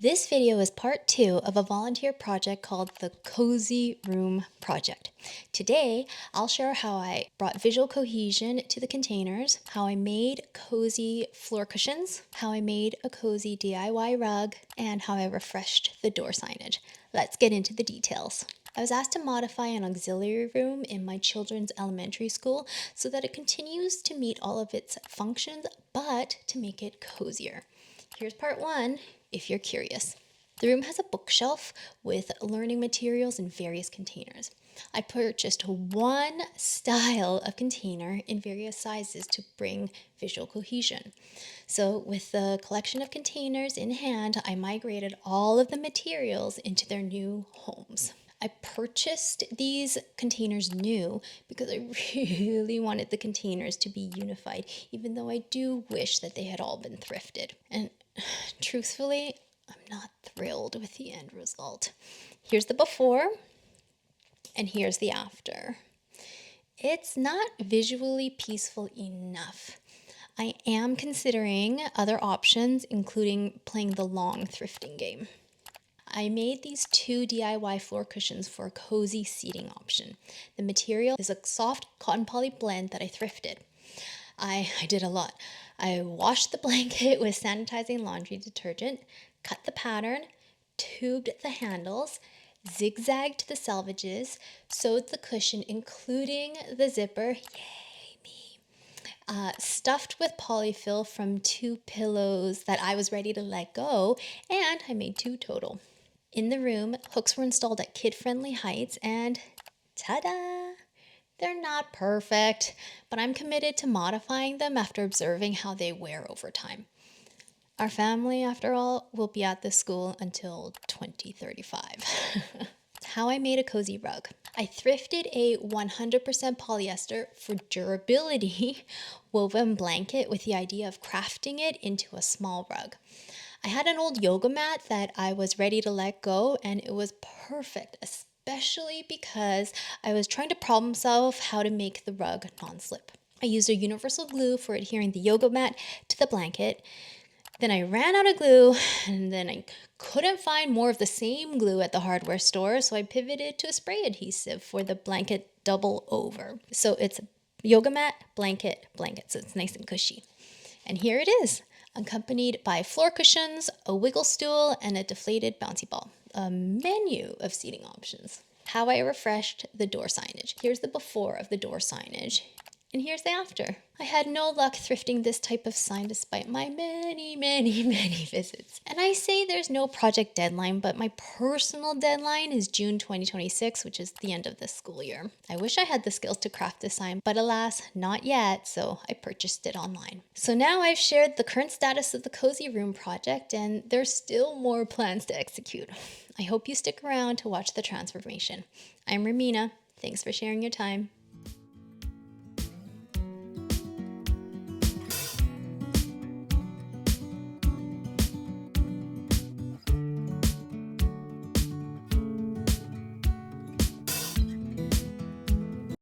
This video is part 2 of a volunteer project called the Cozy Room Project. Today, I'll share how I brought visual cohesion to the containers, how I made cozy floor cushions, how I made a cozy DIY rug, and how I refreshed the door signage. Let's get into the details. I was asked to modify an auxiliary room in my children's elementary school so that it continues to meet all of its functions, but to make it cozier. Here's part 1 if you're curious. The room has a bookshelf with learning materials in various containers. I purchased one style of container in various sizes to bring visual cohesion. So with the collection of containers in hand, I migrated all of the materials into their new homes. I purchased these containers new because I really wanted the containers to be unified, even though I do wish that they had all been thrifted. And truthfully, I'm not thrilled with the end result. Here's the before, and here's the after. It's not visually peaceful enough. I am considering other options, including playing the long thrifting game. I made these 2 DIY floor cushions for a cozy seating option. The material is a soft cotton poly blend that I thrifted. I did a lot. I washed the blanket with sanitizing laundry detergent, cut the pattern, tubed the handles, zigzagged the selvages, sewed the cushion including the zipper, yay me, stuffed with polyfill from 2 pillows that I was ready to let go, and I made 2 total. In the room, hooks were installed at kid-friendly heights and ta-da! They're not perfect, but I'm committed to modifying them after observing how they wear over time. Our family, after all, will be at this school until 2035. How I made a cozy rug. I thrifted a 100% polyester for durability woven blanket with the idea of crafting it into a small rug. I had an old yoga mat that I was ready to let go, and it was perfect, especially because I was trying to problem solve how to make the rug non-slip. I used a universal glue for adhering the yoga mat to the blanket. Then I ran out of glue, and then I couldn't find more of the same glue at the hardware store, so I pivoted to a spray adhesive for the blanket double over. So it's yoga mat, blanket, blanket, so it's nice and cushy. And here it is, accompanied by floor cushions, a wiggle stool, and a deflated bouncy ball. A menu of seating options. How I refreshed the door signage. Here's the before of the door signage, and here's the after. I had no luck thrifting this type of sign despite my many visits. And I say there's no project deadline, but my personal deadline is June 2026, which is the end of this school year. I wish I had the skills to craft this sign, but alas, not yet, so I purchased it online. So now I've shared the current status of the Cozy Room project, and there's still more plans to execute. I hope you stick around to watch the transformation. I'm Ramina. Thanks for sharing your time.